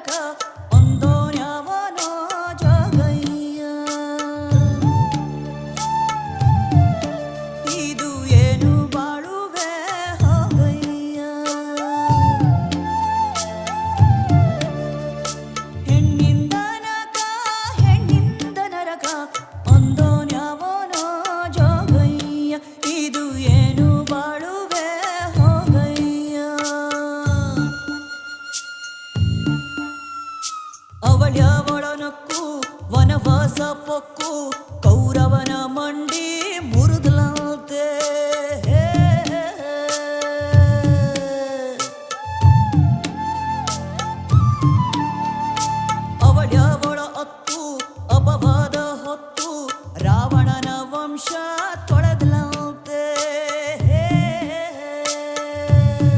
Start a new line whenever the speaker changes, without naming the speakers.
ನರಕ ಒಂದೋನ್ಯವನೋ ಜಗಯ್ಯ. ಇದು ಏನು ಬಾಳುವೆ ಹೋಗಯ್ಯ. ಹೆಣ್ಣಿಂದ ನರಕ ಒಂದೋನ್ಯವನೋ ಜಗಯ್ಯ. ಇದು ಏನು ಬಾಳುವೆ ಹೋಗಯ್ಯ. ಅವಳ್ಯವಳನಕ್ಕೂ ವನವಾಸ ಪೊಕ್ಕು